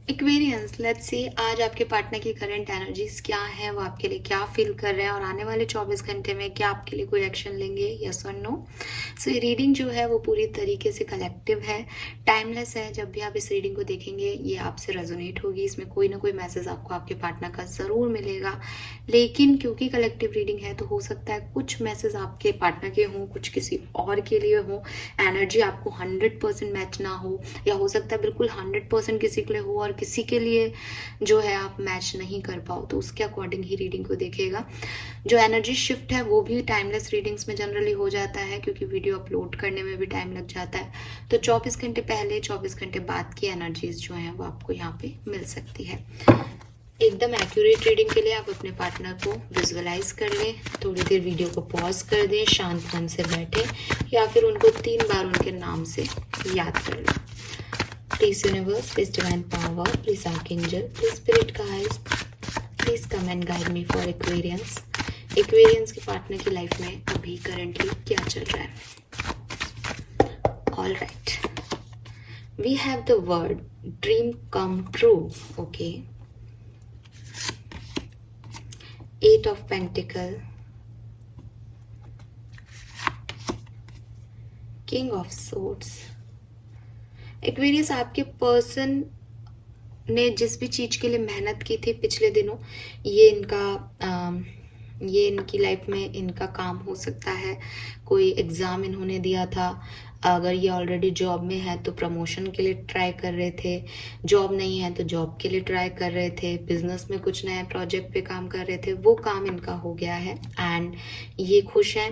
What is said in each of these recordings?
Aquarians, let's see आज आपके partner की करंट एनर्जीज क्या है, वो आपके लिए क्या फील कर रहे हैं और आने वाले 24 घंटे में क्या आपके लिए कोई एक्शन लेंगे, यस और नो। सो ये रीडिंग जो है वो पूरी तरीके से कलेक्टिव है, टाइमलेस है। जब भी आप इस रीडिंग को देखेंगे ये आपसे रेजोनेट होगी, इसमें कोई ना कोई मैसेज आपको आपके पार्टनर का ज़रूर मिलेगा। लेकिन क्योंकि कलेक्टिव रीडिंग है तो हो सकता है कुछ मैसेज आपके पार्टनर के हों, कुछ किसी और के लिए हो, एनर्जी आपको 100% मैच ना हो, या हो सकता है बिल्कुल 100% किसी के लिए हो और किसी के लिए जो है आप मैच नहीं कर पाओ, तो उसके अकॉर्डिंग ही रीडिंग को देखेगा। जो एनर्जी शिफ्ट है वो भी टाइमलेस रीडिंग्स में जनरली हो जाता है, क्योंकि वीडियो अपलोड करने में भी टाइम लग जाता है। तो 24 घंटे पहले 24 घंटे बाद की एनर्जीज जो हैं वो आपको यहाँ पे मिल सकती है। एकदम एक्यूरेट रीडिंग के लिए आप अपने पार्टनर को विजुअलाइज कर लें, थोड़ी देर वीडियो को पॉज कर दें, शांत मन से बैठे या फिर उनको 3 बार उनके नाम से याद कर लें। Please universe, please divine power, please archangel, please spirit guides, please come and guide me for Aquarians. Aquarians के पार्टनर की लाइफ में अभी करंटली क्या चल रहा है? All right, we have the word dream come true. Okay, 8 of Pentacle, King of Swords। Aquarius, आपके person ने जिस भी चीज के लिए मेहनत की थी पिछले दिनों, ये इनकी लाइफ में इनका काम हो सकता है। कोई एग्जाम इन्होंने दिया था, अगर ये ऑलरेडी जॉब में है तो प्रमोशन के लिए ट्राई कर रहे थे, जॉब नहीं है तो जॉब के लिए ट्राई कर रहे थे, बिजनेस में कुछ नया प्रोजेक्ट पे काम कर रहे थे, वो काम इनका हो गया है एंड ये खुश हैं।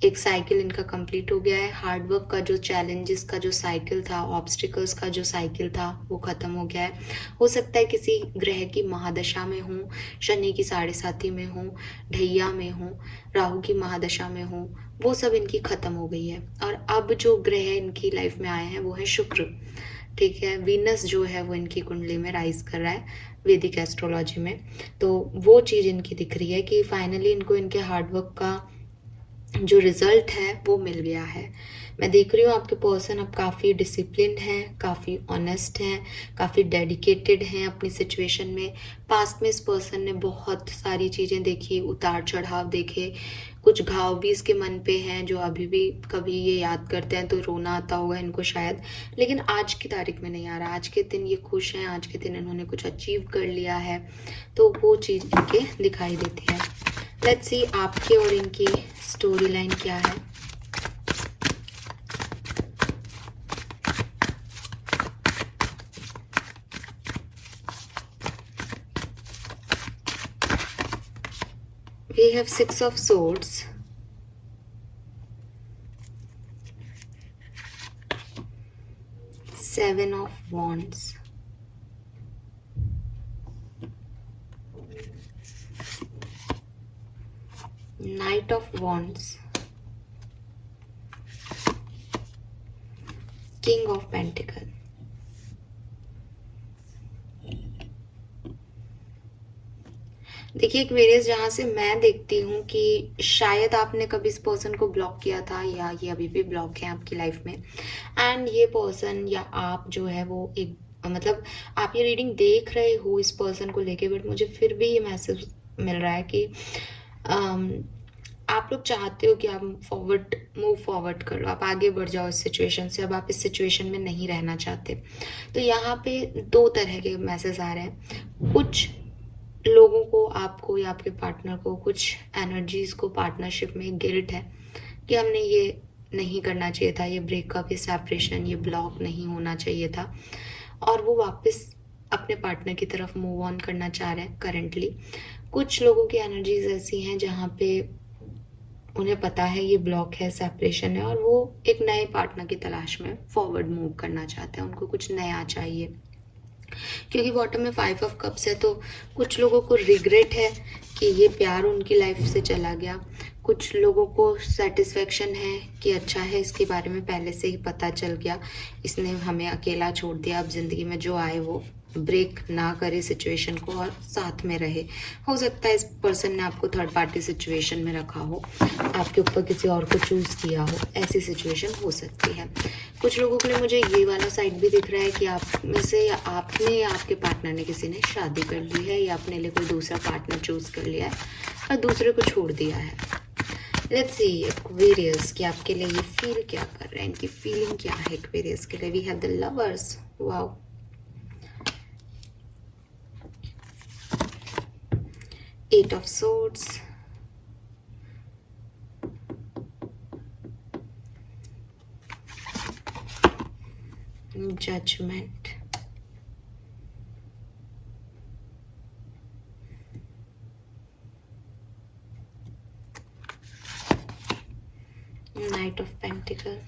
एक साइकिल इनका कंप्लीट हो गया है। हार्डवर्क का जो चैलेंजेस का जो साइकिल था, ऑब्स्टिकल्स का जो साइकिल था, वो खत्म हो गया है। हो सकता है किसी ग्रह की महादशा में हूँ, शनि की 7.5 में हूँ, ढैया में हूँ, राहु की महादशा में हूँ, वो सब इनकी खत्म हो गई है। और अब जो ग्रह इनकी लाइफ में आए हैं वो है शुक्र, ठीक है। वीनस जो है वो इनकी कुंडली में राइज कर रहा है वैदिक एस्ट्रोलॉजी में। तो वो चीज़ इनकी दिख रही है कि फाइनली इनको इनके हार्डवर्क का जो रिजल्ट है वो मिल गया है। मैं देख रही हूँ आपके पर्सन अब काफ़ी डिसिप्लिन्ड हैं, काफ़ी ऑनेस्ट हैं, काफ़ी डेडिकेटेड हैं अपनी सिचुएशन में। पास्ट में इस पर्सन ने बहुत सारी चीज़ें देखी, उतार चढ़ाव देखे, कुछ घाव भी इसके मन पे हैं जो अभी भी कभी ये याद करते हैं तो रोना आता होगा इनको शायद, लेकिन आज की तारीख में नहीं आ रहा। आज के दिन ये खुश हैं, आज के दिन इन्होंने कुछ अचीव कर लिया है, तो वो चीज़ इनके दिखाई देती है। लेट्स सी आपके और इनकी स्टोरी लाइन क्या है। We have 6 of Swords, 7 of Wands, Knight of Wands, King of Pentacle। देखिए एक्वेरियस, जहाँ से मैं देखती हूँ कि शायद आपने कभी इस पर्सन को ब्लॉक किया था या ये अभी भी ब्लॉक है आपकी लाइफ में, एंड ये पर्सन या आप जो है वो एक मतलब आप ये रीडिंग देख रहे हो इस पर्सन को लेके, बट मुझे फिर भी ये मैसेज मिल रहा है कि आप लोग चाहते हो कि आप मूव फॉरवर्ड करो, आप आगे बढ़ जाओ इस सिचुएशन से, अब आप इस सिचुएशन में नहीं रहना चाहते। तो यहाँ पे 2 तरह के मैसेज आ रहे हैं। कुछ लोगों को, आपको या आपके पार्टनर को, कुछ एनर्जीज को पार्टनरशिप में गिल्ट है कि हमने ये नहीं करना चाहिए था, ये ब्रेकअप, ये सेपरेशन, ये ब्लॉक नहीं होना चाहिए था, और वो वापस अपने पार्टनर की तरफ मूव ऑन करना चाह रहे हैं करंटली। कुछ लोगों की एनर्जीज ऐसी हैं जहाँ पे उन्हें पता है ये ब्लॉक है, सेपरेशन है, और वो एक नए पार्टनर की तलाश में फॉरवर्ड मूव करना चाहते हैं, उनको कुछ नया चाहिए। क्योंकि बॉटम में 5 ऑफ कप्स है, तो कुछ लोगों को रिग्रेट है कि ये प्यार उनकी लाइफ से चला गया, कुछ लोगों को सेटिस्फेक्शन है कि अच्छा है, इसके बारे में पहले से ही पता चल गया, इसने हमें अकेला छोड़ दिया, अब ज़िंदगी में जो आए वो ब्रेक ना करे सिचुएशन को और साथ में रहे। हो सकता है इस पर्सन ने आपको थर्ड पार्टी सिचुएशन में रखा हो, आपके ऊपर किसी और को चूज़ किया हो, ऐसी सिचुएशन हो सकती है। कुछ लोगों के लिए मुझे ये वाला साइड भी दिख रहा है कि आप में से या आपने या आपके पार्टनर ने किसी ने शादी कर ली है या अपने लिए कोई दूसरा पार्टनर चूज़ कर लिया है और दूसरे को छोड़ दिया है। लेट्स सी एक्वेरियस कि आपके लिए ये फील क्या कर रहे हैं, इनकी फीलिंग क्या है एक्वेरियस के लिए। We have the lovers, wow, eight of swords, judgment, knight of pentacle,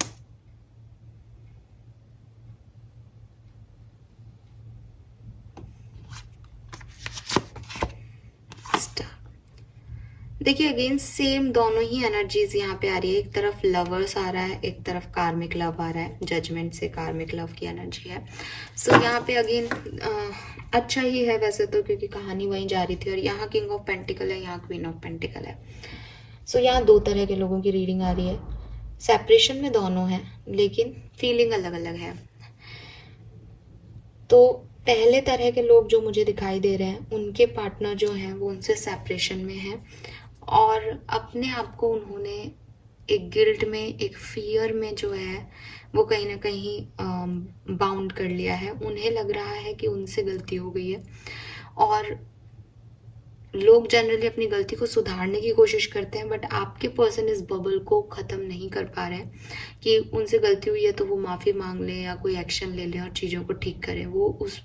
देखिए अगेन सेम दोनों ही एनर्जीज यहाँ पे आ रही है। एक तरफ लवर्स आ रहा है, एक तरफ कार्मिक लव आ रहा है। जजमेंट से कार्मिक लव की एनर्जी है। सो यहाँ पे अगेन अच्छा ही है वैसे तो, क्योंकि कहानी वहीं जा रही थी और यहाँ किंग ऑफ पेंटिकल है, यहाँ क्वीन ऑफ पेंटिकल है। सो यहाँ दो तरह के लोगों की रीडिंग आ रही है। सेपरेशन में दोनों हैं लेकिन फीलिंग अलग अलग है। तो पहले तरह के लोग जो मुझे दिखाई दे रहे हैं, उनके पार्टनर जो हैं वो उनसे सेपरेशन में है और अपने आप को उन्होंने एक गिल्ट में, एक फियर में जो है वो कहीं ना कहीं बाउंड कर लिया है। उन्हें लग रहा है कि उनसे गलती हो गई है और लोग जनरली अपनी गलती को सुधारने की कोशिश करते हैं, बट आपके पर्सन इस बबल को ख़त्म नहीं कर पा रहे हैं कि उनसे गलती हुई है तो वो माफ़ी मांग लें या कोई एक्शन ले लें और चीज़ों को ठीक करें। वो उस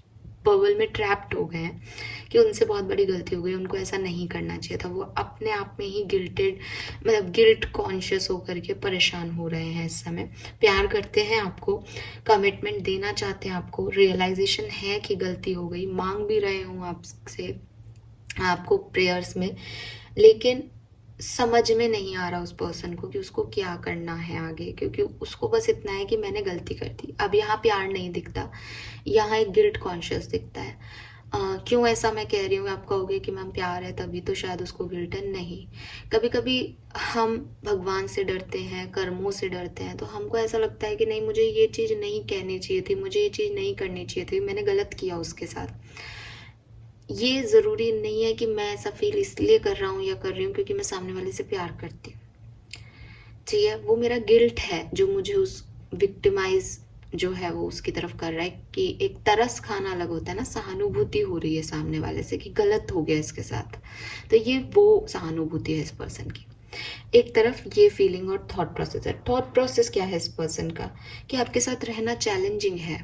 बबल में ट्रैप्ड हो गए हैं कि उनसे बहुत बड़ी गलती हो गई, उनको ऐसा नहीं करना चाहिए था। वो अपने आप में ही गिल्टेड, मतलब गिल्ट कॉन्शियस होकर के परेशान हो रहे हैं इस समय। प्यार करते हैं आपको, कमिटमेंट देना चाहते हैं आपको, रियलाइजेशन है कि गलती हो गई, मांग भी रहे हूँ आपसे, आपको प्रेयर्स में, लेकिन समझ में नहीं आ रहा उस पर्सन को कि उसको क्या करना है आगे, क्योंकि उसको बस इतना है कि मैंने गलती कर दी। अब यहाँ प्यार नहीं दिखता, यहाँ एक गिल्ट कॉन्शियस दिखता है। क्यों ऐसा मैं कह रही हूँ? आप कहोगे कि मैम प्यार है तभी तो शायद उसको गिल्ट है। नहीं, कभी कभी हम भगवान से डरते हैं, कर्मों से डरते हैं, तो हमको ऐसा लगता है कि नहीं, मुझे ये चीज़ नहीं कहनी चाहिए थी, मुझे ये चीज़ नहीं करनी चाहिए थी, मैंने गलत किया उसके साथ। ये ज़रूरी नहीं है कि मैं ऐसा फील इसलिए कर रहा हूँ या कर रही हूँ क्योंकि मैं सामने वाले से प्यार करती हूँ। ठीक है, वो मेरा गिल्ट है जो मुझे उस विक्टिमाइज जो है वो उसकी तरफ कर रहा है कि एक तरस खाना अलग होता है ना, सहानुभूति हो रही है सामने वाले से कि गलत हो गया इसके साथ, तो ये वो सहानुभूति है इस पर्सन की। एक तरफ ये फीलिंग और थॉट प्रोसेस है। थॉट प्रोसेस क्या है इस पर्सन का कि आपके साथ रहना चैलेंजिंग है,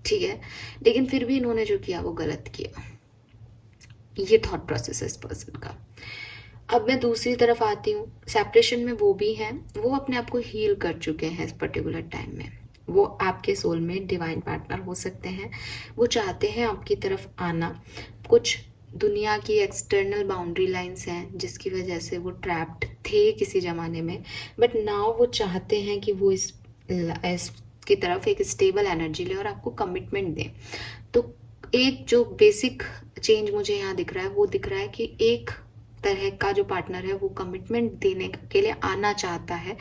ठीक है, लेकिन फिर भी इन्होंने जो किया वो गलत किया। ये थॉट प्रोसेस है इस पर्सन का। अब मैं दूसरी तरफ आती हूँ, सेपरेशन में वो भी हैं, वो अपने आप को हील कर चुके हैं इस पर्टिकुलर टाइम में। वो आपके सोल में डिवाइन पार्टनर हो सकते हैं, वो चाहते हैं आपकी तरफ आना। कुछ दुनिया की एक्सटर्नल बाउंड्री लाइंस हैं जिसकी वजह से वो ट्रैप्ड थे किसी ज़माने में, बट नाउ वो चाहते हैं कि वो इस की तरफ एक स्टेबल एनर्जी ले और आपको कमिटमेंट दें। तो एक जो बेसिक चेंज मुझे यहाँ दिख रहा है वो दिख रहा है कि एक तरह का जो पार्टनर है वो कमिटमेंट देने के लिए आना चाहता है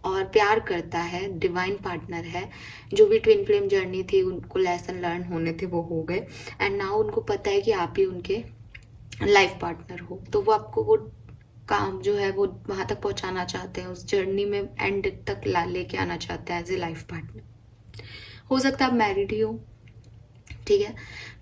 और प्यार करता है, डिवाइन पार्टनर है। जो भी ट्विन फ्लेम जर्नी थी, उनको लेसन लर्न होने थे वो हो गए, एंड नाउ उनको पता है कि आप ही उनके लाइफ पार्टनर हो, तो वो आपको वो काम जो है वो वहाँ तक पहुँचाना चाहते हैं, उस जर्नी में एंड तक लेके आना चाहते हैं एज ए लाइफ पार्टनर। हो सकता है आप मैरिड ही हो, ठीक है,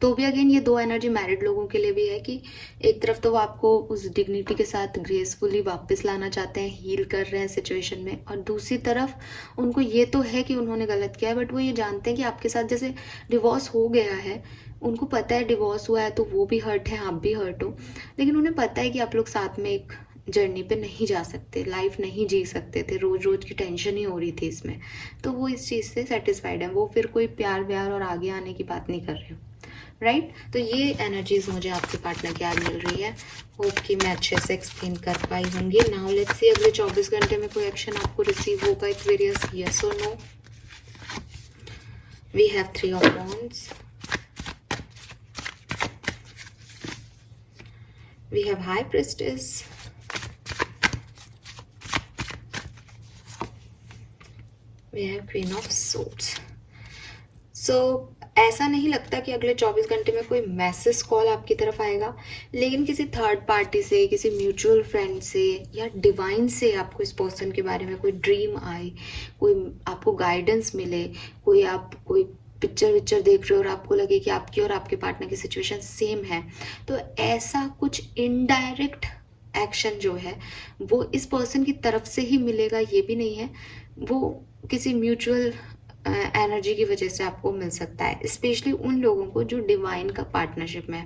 तो भी अगेन ये दो एनर्जी मैरिड लोगों के लिए भी है कि एक तरफ तो वो आपको उस डिग्निटी के साथ ग्रेसफुली वापस लाना चाहते हैं, हील कर रहे हैं सिचुएशन में, और दूसरी तरफ उनको ये तो है कि उन्होंने गलत किया है, बट वो ये जानते हैं कि आपके साथ जैसे डिवोर्स हो गया है, उनको पता है डिवोर्स हुआ है तो वो भी हर्ट है, आप भी हर्ट हो, लेकिन उन्हें पता है कि आप लोग साथ में एक जर्नी पे नहीं जा सकते, लाइफ नहीं जी सकते थे, रोज रोज की टेंशन ही हो रही थी इसमें, तो वो इस चीज़ से सेटिस्फाइड है। वो फिर कोई प्यार व्यार और आगे आने की बात नहीं कर रहे हो, राइट तो ये एनर्जीज मुझे आपके पार्टनर की आज मिल रही है। होप कि मैं अच्छे से एक्सप्लेन कर पाई होंगी। नाउ लेट्स सी अगले 24 घंटे में कोई एक्शन आपको रिसीव होगा एक्वेरियस, यस और no. We have 3 of wands, we have high priestess, we have queen of swords। सो ऐसा नहीं लगता कि अगले 24 घंटे में कोई मैसेज कॉल आपकी तरफ आएगा, लेकिन किसी थर्ड पार्टी से, किसी म्यूचुअल फ्रेंड से या डिवाइन से आपको इस पर्सन के बारे में कोई ड्रीम आए, कोई आपको गाइडेंस मिले, कोई पिक्चर विक्चर देख रहे हो और आपको लगे कि आपकी और आपके पार्टनर की सिचुएशन सेम है, तो ऐसा कुछ इनडायरेक्ट एक्शन जो है वो इस पर्सन की तरफ से ही मिलेगा, ये भी नहीं है, वो किसी म्यूचुअल एनर्जी की वजह से आपको मिल सकता है, स्पेशली उन लोगों को जो डिवाइन का पार्टनरशिप में है।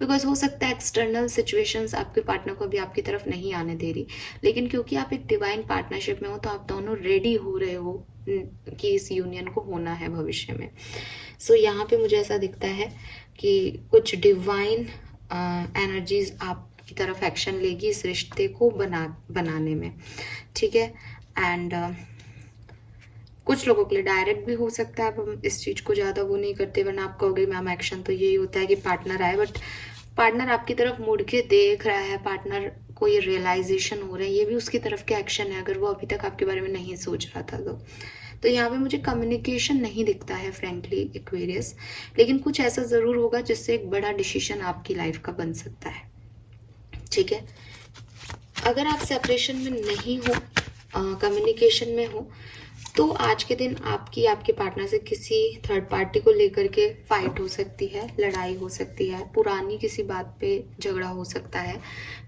बिकॉज हो सकता है एक्सटर्नल सिचुएशंस आपके पार्टनर को भी आपकी तरफ नहीं आने दे रही, लेकिन क्योंकि आप एक डिवाइन पार्टनरशिप में हो तो आप दोनों रेडी हो रहे हो कि इस यूनियन को होना है भविष्य में। सो यहाँ पे मुझे ऐसा दिखता है कि कुछ डिवाइन एनर्जीज आपकी तरफ एक्शन लेगी इस रिश्ते को बनाने में, ठीक है। एंड कुछ लोगों के लिए डायरेक्ट भी हो सकता है, अब हम इस चीज़ को ज़्यादा वो नहीं करते, वरना आप कहोगे मैम एक्शन तो यही होता है कि पार्टनर आए, बट पार्टनर आपकी तरफ मुड़ के देख रहा है, पार्टनर को ये रियलाइजेशन हो रहा है, ये भी उसकी तरफ के एक्शन है, अगर वो अभी तक आपके बारे में नहीं सोच रहा था तो यहाँ पे मुझे कम्युनिकेशन नहीं दिखता है फ्रेंकली एक्वेरियस, लेकिन कुछ ऐसा ज़रूर होगा जिससे एक बड़ा डिसीजन आपकी लाइफ का बन सकता है, ठीक है। अगर आप सेपरेशन में नहीं हो, कम्युनिकेशन में हो, तो आज के दिन आपके पार्टनर से किसी थर्ड पार्टी को लेकर के फाइट हो सकती है, लड़ाई हो सकती है, पुरानी किसी बात पे झगड़ा हो सकता है।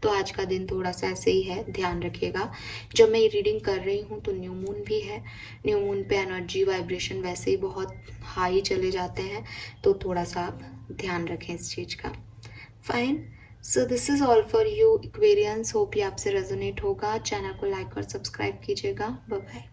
तो आज का दिन थोड़ा सा ऐसे ही है, ध्यान रखिएगा। जब मैं ये रीडिंग कर रही हूँ तो न्यू मून भी है, न्यू मून पे एनर्जी वाइब्रेशन वैसे ही बहुत हाई चले जाते हैं, तो थोड़ा सा आप ध्यान रखें इस चीज़ का। Fine, so this is all for you Aquarians. Hope ये आपसे रेजोनेट होगा। चैनल को लाइक और सब्सक्राइब कीजिएगा। Bye bye.